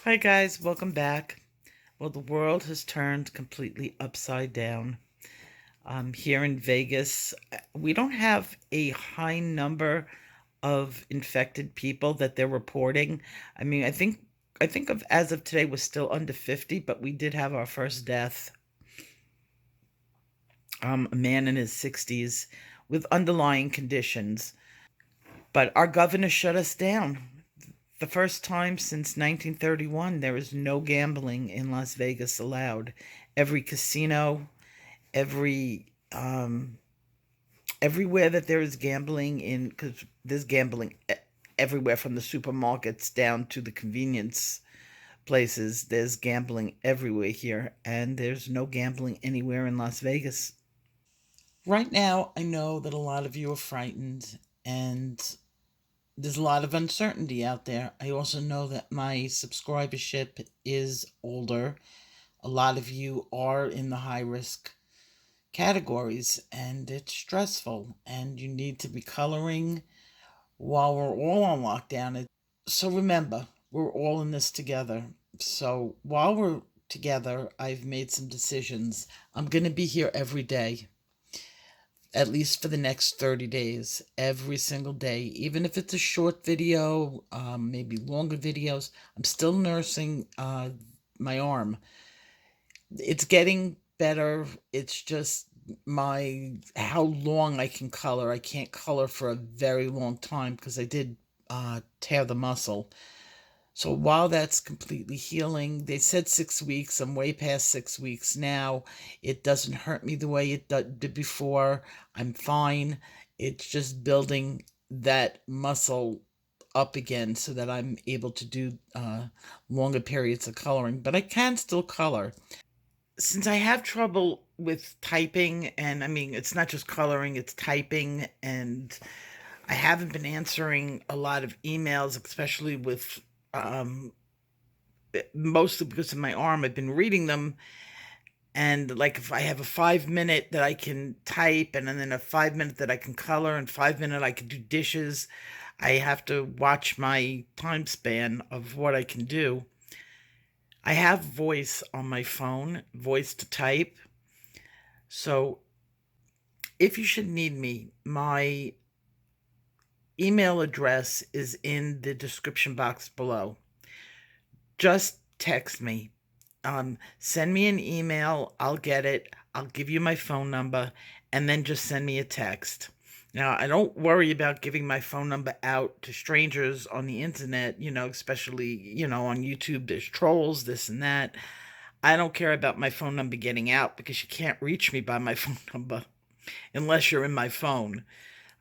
Hi, guys, welcome back. Well, the world has turned completely upside down. Here in Vegas, we don't have a high number of infected people that they're reporting. I mean, I think of as of today was still under 50, but we did have our first death. A man in his 60s with underlying conditions. But our governor shut us down. The first time since 1931, there is no gambling in Las Vegas allowed. Every casino, every everywhere that there is gambling in, because there's gambling everywhere from the supermarkets down to the convenience places. There's gambling everywhere here, and there's no gambling anywhere in Las Vegas. Right now, I know that a lot of you are frightened, and there's a lot of uncertainty out there. I also know that my subscribership is older. A lot of you are in the high risk categories, and it's stressful, and you need to be coloring while we're all on lockdown. So remember, we're all in this together. So while we're together, I've made some decisions. I'm going to be here every day, at least for the next 30 days, every single day, even if it's a short video, maybe longer videos. I'm still nursing my arm. It's getting better. It's just my how long I can color. I can't color for a very long time because I did tear the muscle. So while that's completely healing, they said 6 weeks. I'm way past 6 weeks now. It doesn't hurt me the way it did before. I'm fine. It's just building that muscle up again so that I'm able to do longer periods of coloring. But I can still color. Since I have trouble with typing, and I mean, it's not just coloring, it's typing, and I haven't been answering a lot of emails, especially with mostly because of my arm. I've been reading them, and like if I have a 5 minute that I can type, and then a 5 minute that I can color, and 5 minute I can do dishes, I have to watch my time span of what I can do. I have voice on my phone, voice to type. So if you should need me, my email address is in the description box below. Just text me. Send me an email. I'll get it. I'll give you my phone number, and then just send me a text. Now, I don't worry about giving my phone number out to strangers on the internet, especially, on YouTube. There's trolls, this and that. I don't care about my phone number getting out because you can't reach me by my phone number unless you're in my phone.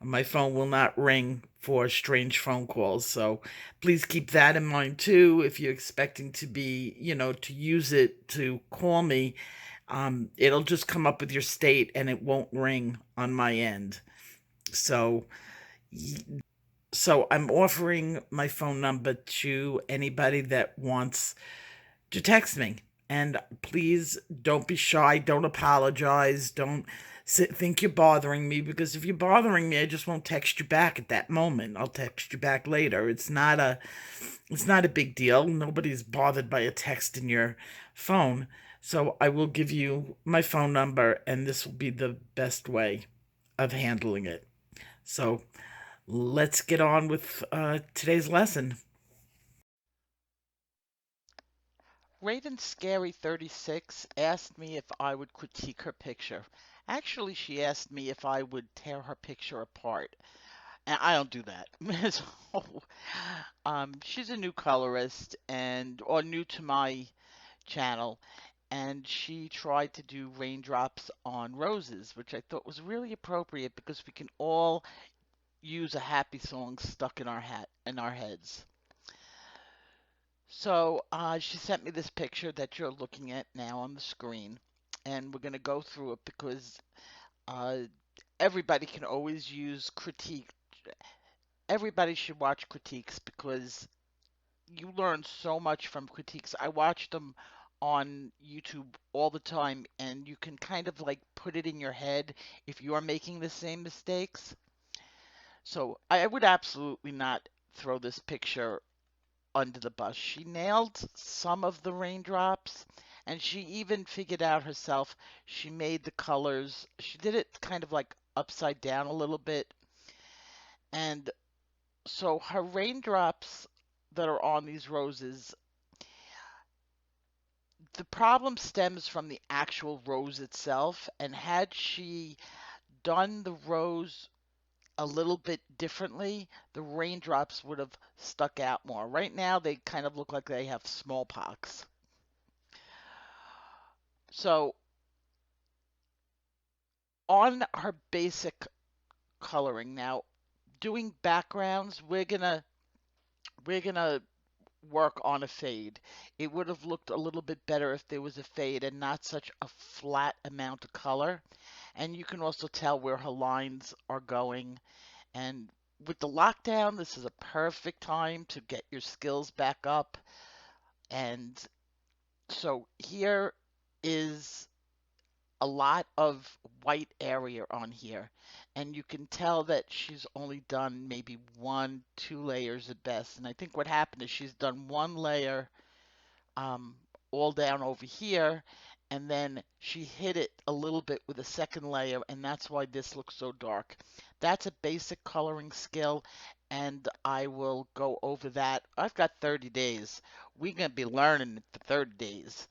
My phone will not ring for strange phone calls. So please keep that in mind too. If you're expecting to be, to use it to call me, it'll just come up with your state and it won't ring on my end. So, so I'm offering my phone number to anybody that wants to text me. And please don't be shy. Don't apologize. Don't think you're bothering me, because if you're bothering me, I just won't text you back at that moment. I'll text you back later. It's not a big deal. Nobody's bothered by a text in your phone. So I will give you my phone number, and this will be the best way of handling it. So let's get on with today's lesson. Raven Scary 36 asked me if I would critique her picture. Actually, she asked me if I would tear her picture apart. And I don't do that. So, she's a new colorist or new to my channel, and she tried to do raindrops on roses, which I thought was really appropriate because we can all use a happy song stuck in our heads. So she sent me this picture that you're looking at now on the screen, and we're going to go through it because uh, everybody can always use critique. Everybody should watch critiques because you learn so much from critiques. I watch them on YouTube all the time, and you can kind of like put it in your head if you're making the same mistakes. So I would absolutely not throw this picture under the bus. She nailed some of the raindrops, and she even figured out herself. She made the colors. She did it kind of like upside down a little bit. And so her raindrops that are on these roses, the problem stems from the actual rose itself. And had she done the rose a little bit differently, the raindrops would have stuck out more. Right now, they kind of look like they have smallpox. So on her basic coloring now, doing backgrounds, we're gonna work on a fade. It would have looked a little bit better if there was a fade and not such a flat amount of color. And you can also tell where her lines are going. And with the lockdown, this is a perfect time to get your skills back up. And so here is a lot of white area on here. And you can tell that she's only done maybe one, two layers at best. And I think what happened is she's done one layer um, all down over here, and then she hit it a little bit with a second layer, and that's why this looks so dark. That's a basic coloring skill, and I will go over that. I've got 30 days. We're going to be learning it for 30 days.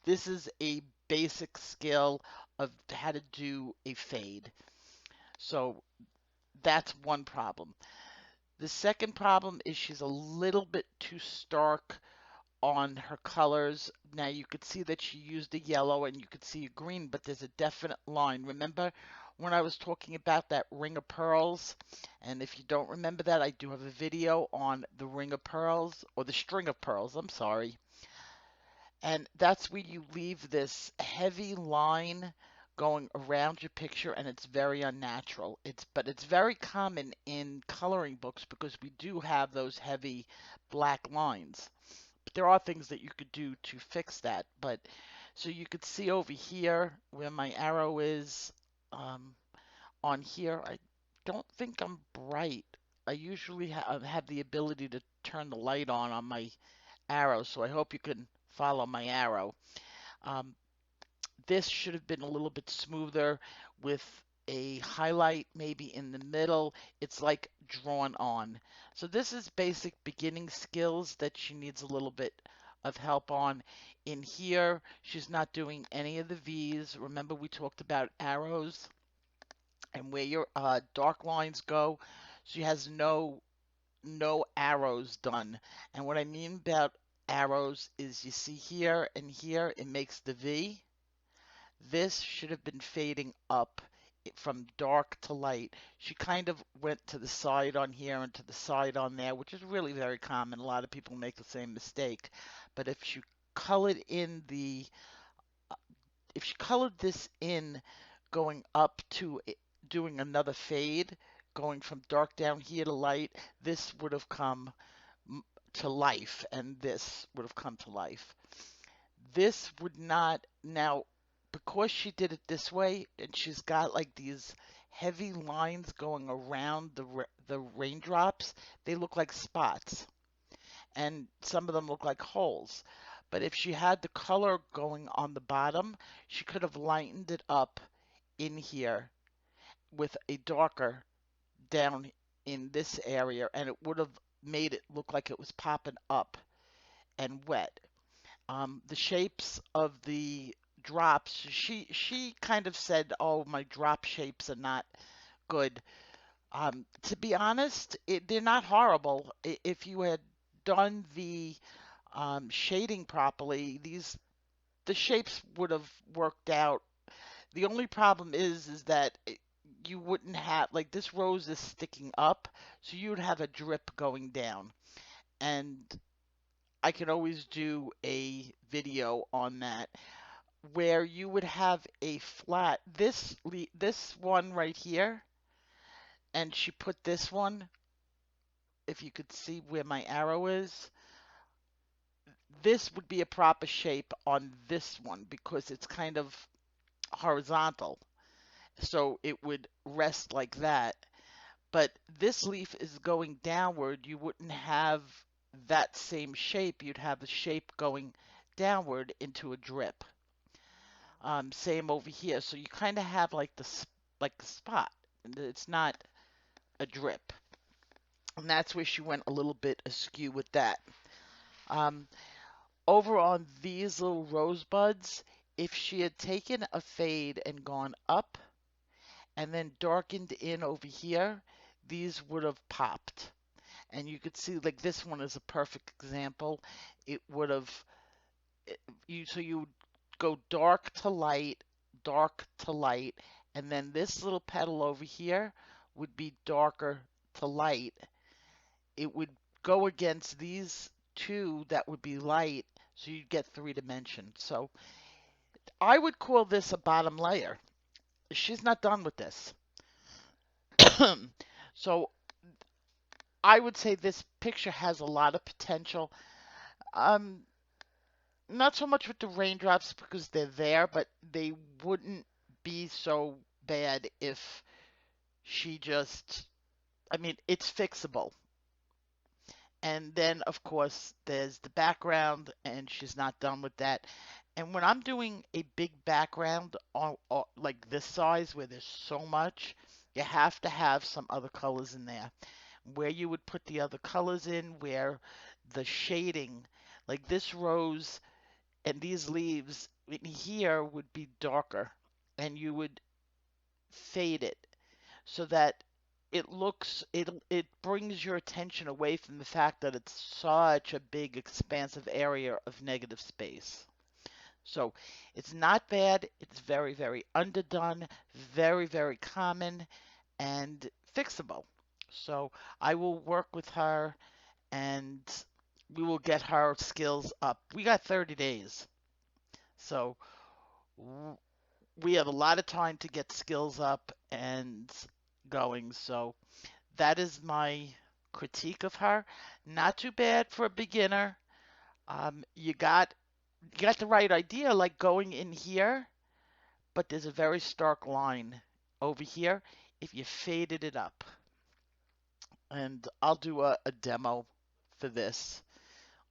This is a basic skill of how to do a fade. So that's one problem. The second problem is she's a little bit too stark on her colors. Now you could see that she used a yellow and you could see a green, but there's a definite line. Remember when I was talking about that ring of pearls? And if you don't remember that, I do have a video on the ring of pearls, or the string of pearls, I'm sorry. And that's where you leave this heavy line going around your picture, and it's very unnatural. But it's very common in coloring books because we do have those heavy black lines. There are things that you could do to fix that. But so you could see over here where my arrow is, um, on here. I don't think I'm bright. I usually have the ability to turn the light on my arrow, so I hope you can follow my arrow. Um, this should have been a little bit smoother with a highlight maybe in the middle. It's like drawn on. So this is basic beginning skills that she needs a little bit of help on. In here, she's not doing any of the V's. Remember we talked about arrows and where your dark lines go. She has no arrows done. And what I mean about arrows is you see here and here it makes the V. This should have been fading up from dark to light. She kind of went to the side on here and to the side on there, which is really very common. A lot of people make the same mistake. But colored in the if she colored this in going up to doing another fade, going from dark down here to light, this would have come to life, and this would have come to life. This would not now, because she did it this way, and she's got like these heavy lines going around the raindrops. They look like spots, and some of them look like holes. But if she had the color going on the bottom, she could have lightened it up in here with a darker down in this area, and it would have made it look like it was popping up and wet. The shapes of the drops, she kind of said, "Oh, my drop shapes are not good." To be honest, they're not horrible. If you had done the shading properly, the shapes would have worked out. The only problem is that you wouldn't have like this rose is sticking up, so you'd have a drip going down. And I can always do a video on that where you would have a flat this one right here, and she put this one, if you could see where my arrow is, this would be a proper shape on this one because it's kind of horizontal. So it would rest like that. But this leaf is going downward. You wouldn't have that same shape, you'd have the shape going downward into a drip. Same over here. So you kind of have like like the spot. It's not a drip. And that's where she went a little bit askew with that. Um, Over on these little rosebuds, if she had taken a fade and gone up and then darkened in over here, these would have popped. And you could see like this one is a perfect example. It would have so you would go dark to light, and then this little petal over here would be darker to light. It would go against these two that would be light, so you'd get three dimensions. So I would call this a bottom layer. She's not done with this. So I would say this picture has a lot of potential. Um, Not so much with the raindrops because they're there, but they wouldn't be so bad if she just, I mean, it's fixable. And then, of course, there's the background, and she's not done with that. And when I'm doing a big background like this size where there's so much, you have to have some other colors in there. Where you would put the other colors in, where the shading, like this rose and these leaves in here would be darker, and you would fade it so that it brings your attention away from the fact that it's such a big expansive area of negative space. So it's not bad, it's very, very underdone, very, very common, and fixable. So I will work with her, and we will get her skills up. We got 30 days. So we have a lot of time to get skills up and going. So that is my critique of her. Not too bad for a beginner. You got the right idea, like going in here, but there's a very stark line over here if you faded it up. And I'll do a demo for this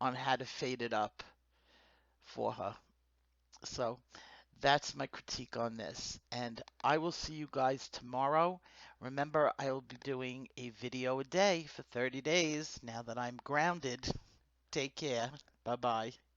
on how to fade it up for her. So that's my critique on this. And I will see you guys tomorrow. Remember, I will be doing a video a day for 30 days now that I'm grounded. Take care. Bye bye.